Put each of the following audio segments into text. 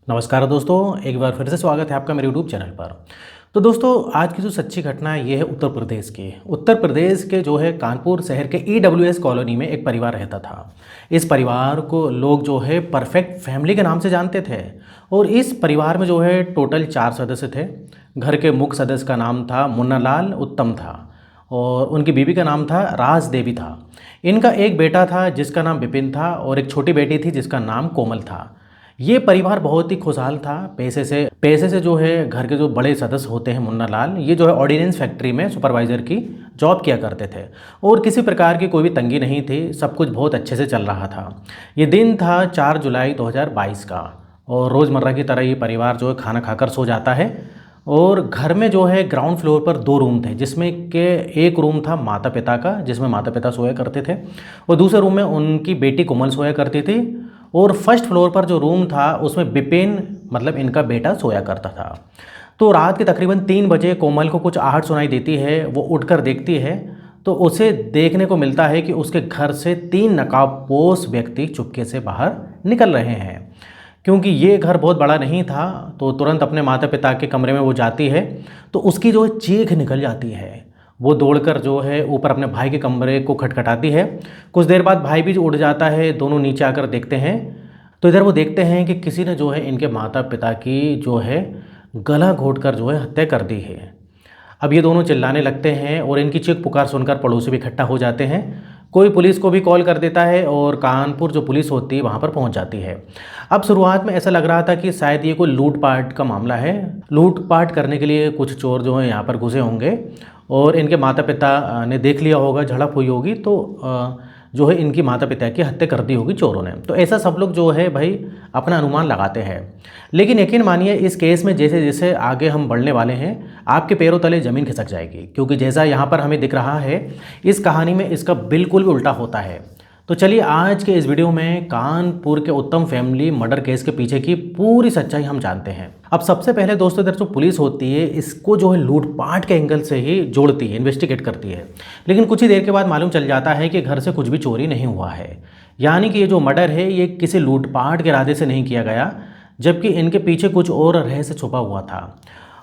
नमस्कार दोस्तों, एक बार फिर से स्वागत है आपका मेरे यूट्यूब चैनल पर। तो दोस्तों, आज की जो सच्ची घटना है ये है उत्तर प्रदेश की। उत्तर प्रदेश के जो है कानपुर शहर के ईडब्ल्यूएस कॉलोनी में एक परिवार रहता था। इस परिवार को लोग जो है परफेक्ट फैमिली के नाम से जानते थे और इस परिवार में जो है टोटल 4 सदस्य थे। घर के मुख्य सदस्य का नाम था मुन्नालाल उत्तम था और उनकी बीवी का नाम था राज देवी था। इनका एक बेटा था जिसका नाम विपिन था और एक छोटी बेटी थी जिसका नाम कोमल था। ये परिवार बहुत ही खुशहाल था। पैसे से जो है घर के जो बड़े सदस्य होते हैं मुन्नालाल, ये जो है ऑर्डिनेंस फैक्ट्री में सुपरवाइज़र की जॉब किया करते थे और किसी प्रकार की कोई भी तंगी नहीं थी। सब कुछ बहुत अच्छे से चल रहा था। ये दिन था 4 जुलाई 2022 का और रोज़मर्रा की तरह ये परिवार जो है खाना खाकर सो जाता है। और घर में जो है ग्राउंड फ्लोर पर 2 रूम थे जिसमें के एक रूम था माता पिता का, जिसमें माता पिता सोया करते थे और दूसरे रूम में उनकी बेटी कोमल सोया करती थी और फर्स्ट फ्लोर पर जो रूम था उसमें विपिन मतलब इनका बेटा सोया करता था। तो रात के तकरीबन 3 बजे कोमल को कुछ आहट सुनाई देती है। वो उठकर देखती है तो उसे देखने को मिलता है कि उसके घर से 3 नकाबपोश व्यक्ति चुपके से बाहर निकल रहे हैं। क्योंकि ये घर बहुत बड़ा नहीं था तो तुरंत अपने माता पिता के कमरे में वो जाती है तो उसकी जो चीख निकल जाती है। वो दौड़कर जो है ऊपर अपने भाई के कमरे को खटखटाती है। कुछ देर बाद भाई भी उठ जाता है। दोनों नीचे आकर देखते हैं तो इधर वो देखते हैं कि किसी ने जो है इनके माता पिता की जो है गला घोंटकर जो है हत्या कर दी है। अब ये दोनों चिल्लाने लगते हैं और इनकी चीख पुकार सुनकर पड़ोसी भी इकट्ठा हो जाते हैं। कोई पुलिस को भी कॉल कर देता है और कानपुर जो पुलिस होती है वहाँ पर पहुँच जाती है। अब शुरुआत में ऐसा लग रहा था कि शायद ये कोई लूटपाट का मामला है। लूटपाट करने के लिए कुछ चोर जो हैं यहाँ पर घुसे होंगे और इनके माता पिता ने देख लिया होगा, झड़प हुई होगी तो जो है इनकी माता पिता की हत्या कर दी होगी चोरों ने। तो ऐसा सब लोग जो है भाई अपना अनुमान लगाते हैं। लेकिन यकीन मानिए इस केस में जैसे जैसे आगे हम बढ़ने वाले हैं आपके पैरों तले ज़मीन खिसक जाएगी, क्योंकि जैसा यहाँ पर हमें दिख रहा है इस कहानी में इसका बिल्कुल भी उल्टा होता है। तो चलिए आज के इस वीडियो में कानपुर के उत्तम फैमिली मर्डर केस के पीछे की पूरी सच्चाई हम जानते हैं। अब सबसे पहले दोस्तों, इधर जो पुलिस होती है इसको जो है लूटपाट के एंगल से ही जोड़ती है, इन्वेस्टिगेट करती है। लेकिन कुछ ही देर के बाद मालूम चल जाता है कि घर से कुछ भी चोरी नहीं हुआ है, यानी कि ये जो मर्डर है ये किसी लूटपाट के इरादे से नहीं किया गया, जबकि इनके पीछे कुछ और रहस्य छुपा हुआ था।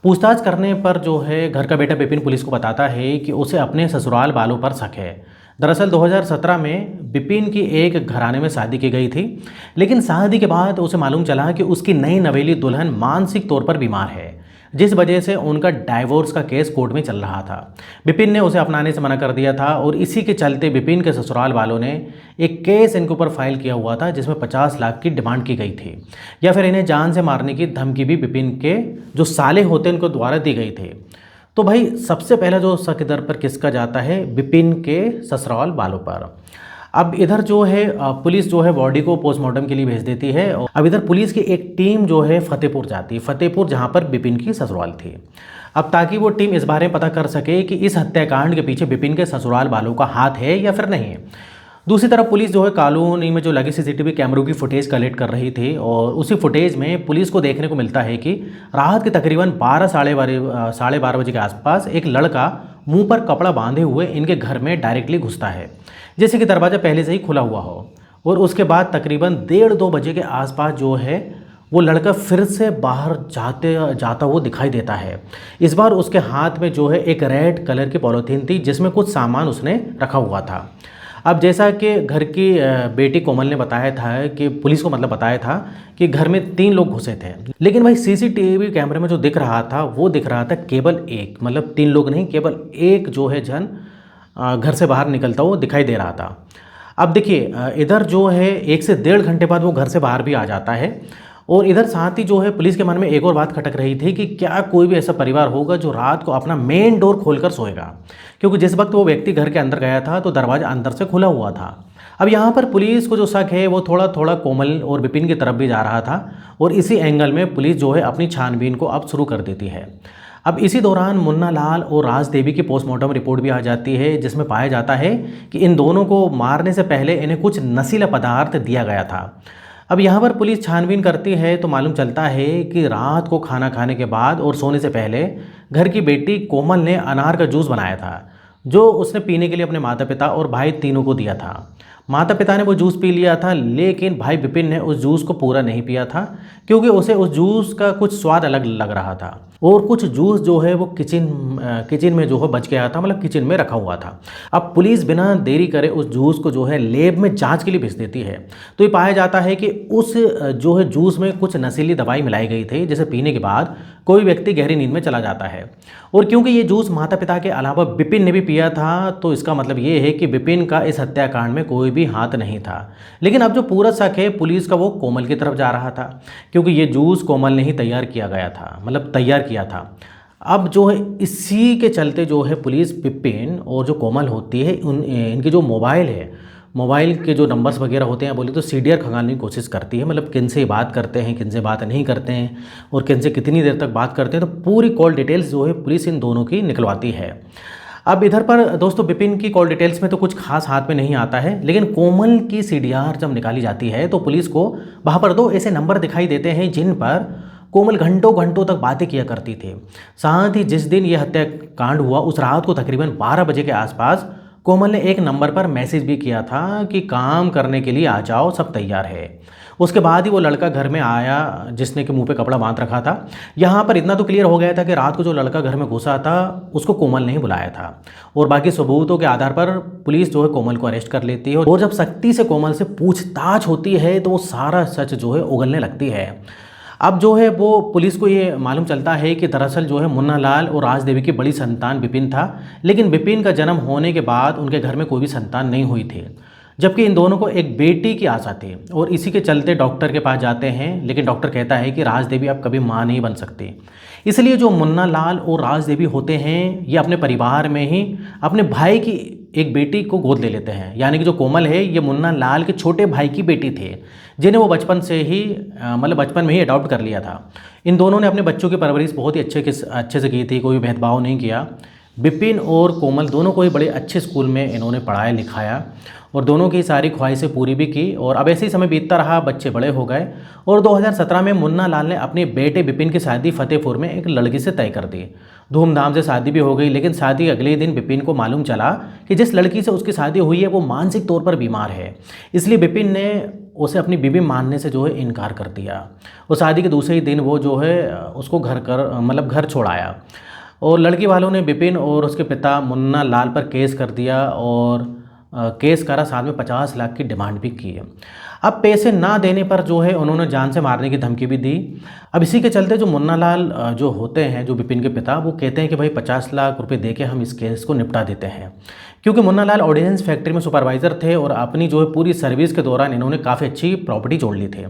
पूछताछ करने पर जो है घर का बेटा विपिन पुलिस को बताता है कि उसे अपने ससुराल वालों पर शक है। दरअसल 2017 में विपिन की एक घराने में शादी की गई थी, लेकिन शादी के बाद उसे मालूम चला कि उसकी नई नवेली दुल्हन मानसिक तौर पर बीमार है, जिस वजह से उनका डाइवोर्स का केस कोर्ट में चल रहा था। विपिन ने उसे अपनाने से मना कर दिया था और इसी के चलते विपिन के ससुराल वालों ने एक केस इनके ऊपर फाइल किया हुआ था जिसमें 50 लाख की डिमांड की गई थी, या फिर इन्हें जान से मारने की धमकी भी विपिन के जो साले होते उनको द्वारा दी गई थी। तो भाई सबसे पहला जो शक इधर पर किसका जाता है, विपिन के ससुराल वालों पर। अब इधर जो है पुलिस जो है बॉडी को पोस्टमार्टम के लिए भेज देती है। अब इधर पुलिस की एक टीम जो है फतेहपुर जाती है, फतेहपुर जहाँ पर विपिन की ससुराल थी। अब ताकि वो टीम इस बारे में पता कर सके कि इस हत्याकांड के पीछे विपिन के ससुराल वालों का हाथ है या फिर नहीं है। दूसरी तरफ पुलिस जो है कॉलोनी में जो लगे सीसीटीवी कैमरों की फुटेज कलेक्ट कर रही थी और उसी फुटेज में पुलिस को देखने को मिलता है कि रात के तकरीबन 12 बजे के आसपास एक लड़का मुंह पर कपड़ा बांधे हुए इनके घर में डायरेक्टली घुसता है, जैसे कि दरवाज़ा पहले से ही खुला हुआ हो। और उसके बाद तकरीबन 1:30-2 बजे के आसपास जो है वो लड़का फिर से बाहर जाता हुआ दिखाई देता है। इस बार उसके हाथ में जो है एक रेड कलर की पॉलीथीन थी जिसमें कुछ सामान उसने रखा हुआ था। अब जैसा कि घर की बेटी कोमल ने बताया था कि पुलिस को मतलब बताया था कि घर में 3 लोग घुसे थे, लेकिन भाई सीसीटीवी कैमरे में जो दिख रहा था वो दिख रहा था केवल एक, मतलब 3 लोग नहीं, केवल एक जो है जन घर से बाहर निकलता हुआ दिखाई दे रहा था। अब देखिए इधर जो है 1 से 1.5 घंटे बाद वो घर से बाहर भी आ जाता है और इधर साथ ही जो है पुलिस के मन में एक और बात खटक रही थी कि क्या कोई भी ऐसा परिवार होगा जो रात को अपना मेन डोर खोलकर सोएगा, क्योंकि जिस वक्त वो व्यक्ति घर के अंदर गया था तो दरवाज़ा अंदर से खुला हुआ था। अब यहाँ पर पुलिस को जो शक है वो थोड़ा थोड़ा कोमल और विपिन की तरफ भी जा रहा था और इसी एंगल में पुलिस जो है अपनी छानबीन को अब शुरू कर देती है। अब इसी दौरान मुन्नालाल और राज देवी की पोस्टमार्टम रिपोर्ट भी आ जाती है जिसमें पाया जाता है कि इन दोनों को मारने से पहले इन्हें कुछ नशीला पदार्थ दिया गया था। अब यहाँ पर पुलिस छानबीन करती है तो मालूम चलता है कि रात को खाना खाने के बाद और सोने से पहले घर की बेटी कोमल ने अनार का जूस बनाया था जो उसने पीने के लिए अपने माता पिता और भाई तीनों को दिया था। माता पिता ने वो जूस पी लिया था, लेकिन भाई विपिन ने उस जूस को पूरा नहीं पिया था, क्योंकि उसे उस जूस का कुछ स्वाद अलग लग रहा था और कुछ जूस जो है वो किचन में जो है बच गया था, मतलब किचन में रखा हुआ था। अब पुलिस बिना देरी करे उस जूस को जो है लैब में जांच के लिए भेज देती है। तो ये पाया जाता है कि उस जो है जूस में कुछ नशीली दवाई मिलाई गई थी, जिसे पीने के बाद कोई व्यक्ति गहरी नींद में चला जाता है। और क्योंकि ये जूस माता पिता के अलावा विपिन ने भी पिया था, तो इसका मतलब ये है कि विपिन का इस हत्याकांड में कोई भी हाथ नहीं था। लेकिन अब जो पूरा शक है पुलिस का वो कोमल की तरफ जा रहा था, क्योंकि ये जूस कोमल ने ही तैयार किया गया था, मतलब तैयार किया था। अब जो है इसी के चलते जो है पुलिस विपिन और जो कोमल होती है इनकी जो मोबाइल है, मोबाइल के जो नंबर्स वगैरह होते हैं बोले तो सीडीआर खंगालने की कोशिश करती है, मतलब किन से बात करते हैं, किन से बात नहीं करते हैं और किन से कितनी देर तक बात करते हैं। तो पूरी कॉल डिटेल्स जो है पुलिस इन दोनों की निकलवाती है। अब इधर पर दोस्तों विपिन की कॉल डिटेल्स में तो कुछ खास हाथ में नहीं आता है, लेकिन कोमल की सीडीआर जब निकाली जाती है तो पुलिस को वहाँ पर दो ऐसे नंबर दिखाई देते हैं जिन पर कोमल घंटों घंटों तक बातें किया करती थी। साथ ही जिस दिन यह हत्याकांड हुआ उस रात को तकरीबन 12 बजे के आसपास कोमल ने एक नंबर पर मैसेज भी किया था कि काम करने के लिए आ जाओ, सब तैयार है। उसके बाद ही वो लड़का घर में आया जिसने कि मुंह पे कपड़ा बांध रखा था। यहाँ पर इतना तो क्लियर हो गया था कि रात को जो लड़का घर में घुसा था उसको कोमल ने ही बुलाया था और बाकी सबूतों के आधार पर पुलिस जो है कोमल को अरेस्ट कर लेती है और जब सख्ती से कोमल से पूछताछ होती है तो वो सारा सच जो है उगलने लगती है। अब जो है वो पुलिस को ये मालूम चलता है कि दरअसल जो है मुन्ना लाल और राज देवी की बड़ी संतान विपिन था, लेकिन विपिन का जन्म होने के बाद उनके घर में कोई भी संतान नहीं हुई थी, जबकि इन दोनों को एक बेटी की आशा थी। और इसी के चलते डॉक्टर के पास जाते हैं, लेकिन डॉक्टर कहता है कि राज देवी अब कभी माँ नहीं बन सकती। इसलिए जो मुन्ना लाल और राज देवी होते हैं ये अपने परिवार में ही अपने भाई की एक बेटी को गोद ले लेते हैं, यानी कि जो कोमल है ये मुन्ना लाल के छोटे भाई की बेटी थे, जिन्हें वो बचपन से ही मतलब बचपन में ही अडॉप्ट कर लिया था। इन दोनों ने अपने बच्चों की परवरिश बहुत ही अच्छे से की थी, कोई भेदभाव नहीं किया। विपिन और कोमल दोनों को ही बड़े अच्छे स्कूल में इन्होंने पढ़ाया लिखाया और दोनों की सारी ख्वाहिशें पूरी भी की। और अब ऐसे ही समय बीतता रहा, बच्चे बड़े हो गए और 2017 में मुन्ना लाल ने अपने बेटे विपिन की शादी फतेहपुर में एक लड़की से तय कर दी। धूमधाम से शादी भी हो गई, लेकिन शादी के अगले दिन विपिन को मालूम चला कि जिस लड़की से उसकी शादी हुई है वो मानसिक तौर पर बीमार है। इसलिए विपिन ने उसे अपनी बीवी मानने से जो है इनकार कर दिया और शादी के दूसरे ही दिन वो जो है उसको घर छोड़ आया। और लड़की वालों ने विपिन और उसके पिता मुन्ना लाल पर केस कर दिया और केस करा, साथ में 50 लाख की डिमांड भी की है। अब पैसे ना देने पर जो है उन्होंने जान से मारने की धमकी भी दी। अब इसी के चलते जो मुन्ना लाल जो होते हैं, जो विपिन के पिता, वो कहते हैं कि भाई 50 लाख रुपए दे के हम इस केस को निपटा देते हैं, क्योंकि मुन्ना लाल ऑर्डिनेंस फैक्ट्री में सुपरवाइज़र थे और अपनी जो है पूरी सर्विस के दौरान इन्होंने काफ़ी अच्छी प्रॉपर्टी जोड़ ली थी।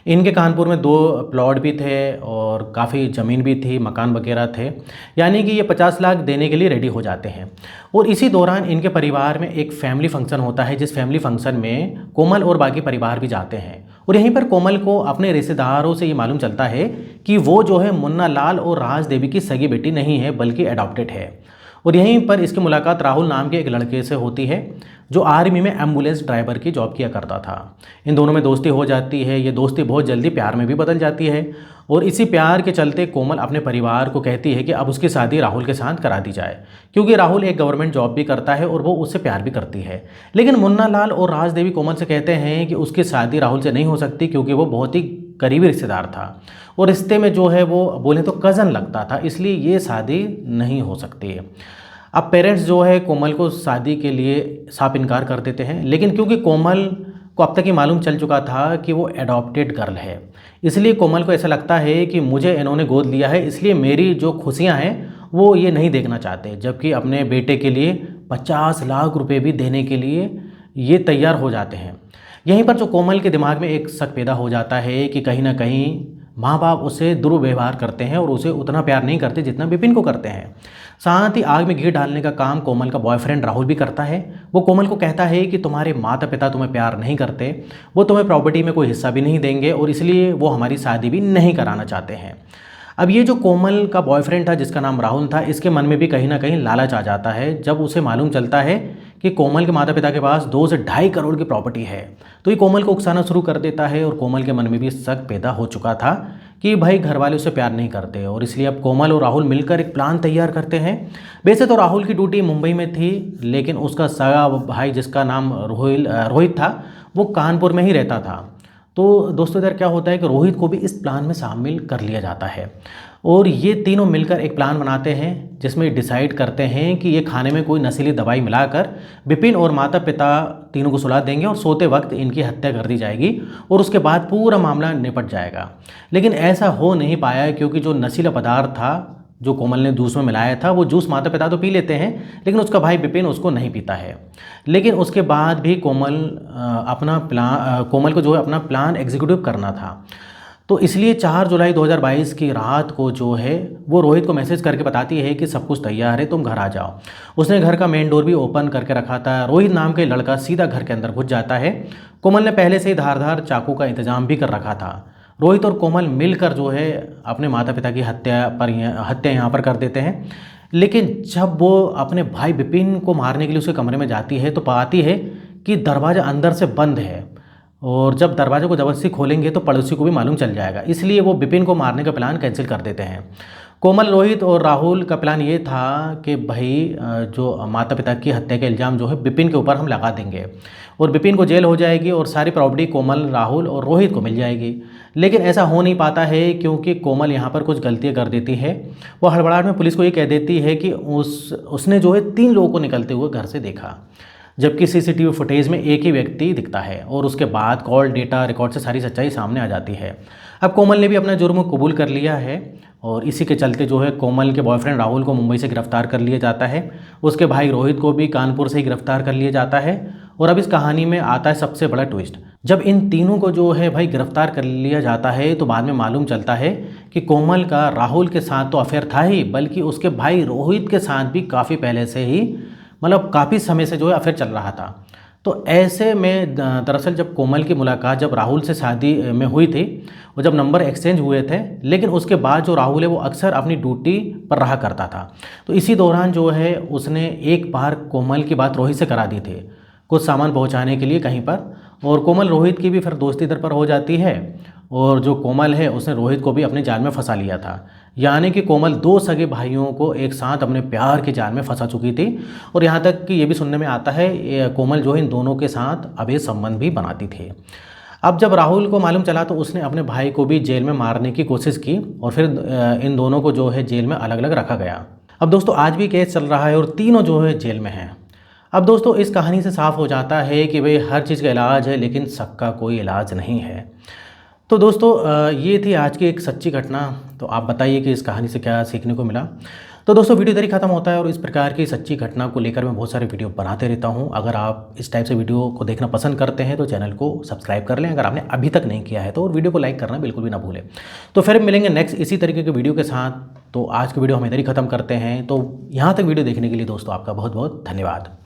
इनके कानपुर में 2 प्लॉट भी थे और काफ़ी ज़मीन भी थी, मकान वगैरह थे, यानी कि ये 50 लाख देने के लिए रेडी हो जाते हैं। और इसी दौरान इनके परिवार में एक फैमिली फंक्शन होता है, जिस फैमिली फंक्शन में कोमल और बाकी परिवार भी जाते हैं। और यहीं पर कोमल को अपने रिश्तेदारों से ये मालूम चलता है कि वो जो है मुन्ना लाल और राज देवी की सगी बेटी नहीं है, बल्कि एडॉप्टेड है। और यहीं पर इसकी मुलाकात राहुल नाम के एक लड़के से होती है, जो आर्मी में एम्बुलेंस ड्राइवर की जॉब किया करता था। इन दोनों में दोस्ती हो जाती है। ये दोस्ती बहुत जल्दी प्यार में भी बदल जाती है और इसी प्यार के चलते कोमल अपने परिवार को कहती है कि अब उसकी शादी राहुल के साथ करा दी जाए, क्योंकि राहुल एक गवर्नमेंट जॉब भी करता है और वो उससे प्यार भी करती है। लेकिन मुन्ना लाल और राज देवी कोमल से कहते हैं कि उसकी शादी राहुल से नहीं हो सकती, क्योंकि वो बहुत ही करीबी रिश्तेदार था और रिश्ते में जो है वो बोले तो कज़न लगता था, इसलिए ये शादी नहीं हो सकती है। अब पेरेंट्स जो है कोमल को शादी के लिए साफ इनकार कर देते हैं, लेकिन क्योंकि कोमल को अब तक ही मालूम चल चुका था कि वो एडॉप्टेड गर्ल है, इसलिए कोमल को ऐसा लगता है कि मुझे इन्होंने गोद लिया है, इसलिए मेरी जो खुशियां हैं वो ये नहीं देखना चाहते, जबकि अपने बेटे के लिए 50 लाख रुपए भी देने के लिए ये तैयार हो जाते हैं। यहीं पर जो कोमल के दिमाग में एक शक पैदा हो जाता है कि कहीं ना कहीं माँ बाप उससे दुर्व्यवहार करते हैं और उसे उतना प्यार नहीं करते जितना विपिन को करते हैं। साथ ही आग में घी डालने का काम कोमल का बॉयफ्रेंड राहुल भी करता है। वो कोमल को कहता है कि तुम्हारे माता पिता तुम्हें प्यार नहीं करते, वो तुम्हें प्रॉपर्टी में कोई हिस्सा भी नहीं देंगे और इसलिए वो हमारी शादी भी नहीं कराना चाहते हैं। अब ये जो कोमल का बॉयफ्रेंड था जिसका नाम राहुल था, इसके मन में भी कहीं ना कहीं लालच आ जाता है जब उसे मालूम चलता है कि कोमल के माता पिता के पास 2 से 2.5 करोड़ की प्रॉपर्टी है। तो ये कोमल को उकसाना शुरू कर देता है और कोमल के मन में भी शक पैदा हो चुका था कि भाई घर वाले उससे प्यार नहीं करते और इसलिए अब कोमल और राहुल मिलकर एक प्लान तैयार करते हैं। वैसे तो राहुल की ड्यूटी मुंबई में थी, लेकिन उसका सगा भाई जिसका नाम रोहित था वो कानपुर में ही रहता था। तो दोस्तों इधर क्या होता है कि रोहित को भी इस प्लान में शामिल कर लिया जाता है और ये तीनों मिलकर एक प्लान बनाते हैं जिसमें डिसाइड करते हैं कि ये खाने में कोई नशीली दवाई मिलाकर विपिन और माता पिता तीनों को सुला देंगे और सोते वक्त इनकी हत्या कर दी जाएगी और उसके बाद पूरा मामला निपट जाएगा। लेकिन ऐसा हो नहीं पाया क्योंकि जो नशीला पदार्थ था जो कोमल ने जूस में मिलाया था वो जूस माता पिता तो पी लेते हैं, लेकिन उसका भाई विपिन उसको नहीं पीता है। लेकिन उसके बाद भी कोमल को जो है अपना प्लान एग्जीक्यूटिव करना था। तो इसलिए 4 जुलाई 2022 की रात को जो है वो रोहित को मैसेज करके बताती है कि सब कुछ तैयार है, तुम घर आ जाओ। उसने घर का मेन डोर भी ओपन करके रखा था। रोहित नाम के लड़का सीधा घर के अंदर घुस जाता है। कोमल ने पहले से ही धारदार चाकू का इंतजाम भी कर रखा था। रोहित और कोमल मिलकर जो है अपने माता पिता की हत्या यहाँ पर कर देते हैं। लेकिन जब वो अपने भाई विपिन को मारने के लिए उसके कमरे में जाती है तो पाती है कि दरवाज़ा अंदर से बंद है और जब दरवाजे को ज़बरदस्ती खोलेंगे तो पड़ोसी को भी मालूम चल जाएगा, इसलिए वो विपिन को मारने का प्लान कैंसिल कर देते हैं। कोमल, रोहित और राहुल का प्लान ये था कि भाई जो माता पिता की हत्या का इल्ज़ाम जो है विपिन के ऊपर हम लगा देंगे और विपिन को जेल हो जाएगी और सारी प्रॉपर्टी कोमल, राहुल और रोहित को मिल जाएगी। लेकिन ऐसा हो नहीं पाता है क्योंकि कोमल यहाँ पर कुछ गलतियाँ कर देती है। वो हड़बड़ाहट में पुलिस को ये कह देती है कि उसने जो है 3 लोगों को निकलते हुए घर से देखा, जबकि सीसीटीवी फुटेज में एक ही व्यक्ति दिखता है और उसके बाद कॉल डेटा रिकॉर्ड से सारी सच्चाई सामने आ जाती है। अब कोमल ने भी अपना जुर्म कबूल कर लिया है और इसी के चलते जो है कोमल के बॉयफ्रेंड राहुल को मुंबई से गिरफ्तार कर लिया जाता है। उसके भाई रोहित को भी कानपुर से ही गिरफ्तार कर लिया जाता है। और अब इस कहानी में आता है सबसे बड़ा ट्विस्ट। जब इन तीनों को जो है भाई गिरफ्तार कर लिया जाता है तो बाद में मालूम चलता है कि कोमल का राहुल के साथ तो अफेयर था ही, बल्कि उसके भाई रोहित के साथ भी काफ़ी पहले से ही, मतलब काफ़ी समय से जो है अफेयर चल रहा था। तो ऐसे में दरअसल जब कोमल की मुलाकात जब राहुल से शादी में हुई थी और जब नंबर एक्सचेंज हुए थे, लेकिन उसके बाद जो राहुल है वो अक्सर अपनी ड्यूटी पर रहा करता था। तो इसी दौरान जो है उसने एक बार कोमल की बात रोहित से करा दी थी कुछ सामान पहुंचाने के लिए कहीं पर, और कोमल रोहित की भी फिर दोस्ती इधर पर हो जाती है और जो कोमल है उसने रोहित को भी अपने जाल में फंसा लिया था। यानी कि कोमल 2 सगे भाइयों को एक साथ अपने प्यार के जाल में फंसा चुकी थी और यहाँ तक कि ये भी सुनने में आता है कोमल जो है इन दोनों के साथ अवैध संबंध भी बनाती थी। अब जब राहुल को मालूम चला तो उसने अपने भाई को भी जेल में मारने की कोशिश की और फिर इन दोनों को जो है जेल में अलग अलग रखा गया। अब दोस्तों आज भी केस चल रहा है और तीनों जो है जेल में हैं। अब दोस्तों इस कहानी से साफ हो जाता है कि भाई हर चीज़ का इलाज है लेकिन शक का कोई इलाज नहीं है। तो दोस्तों ये थी आज की एक सच्ची घटना। तो आप बताइए कि इस कहानी से क्या सीखने को मिला। तो दोस्तों वीडियो इधर ही खत्म होता है और इस प्रकार की सच्ची घटना को लेकर मैं बहुत सारे वीडियो बनाते रहता हूँ। अगर आप इस टाइप से वीडियो को देखना पसंद करते हैं तो चैनल को सब्सक्राइब कर लें अगर आपने अभी तक नहीं किया है तो, और वीडियो को लाइक करना बिल्कुल भी ना भूलें। तो फिर मिलेंगे नेक्स्ट इसी तरीके के वीडियो के साथ। तो आज की वीडियो हम इधर ही खत्म करते हैं। तो यहाँ तक वीडियो देखने के लिए दोस्तों आपका बहुत बहुत धन्यवाद।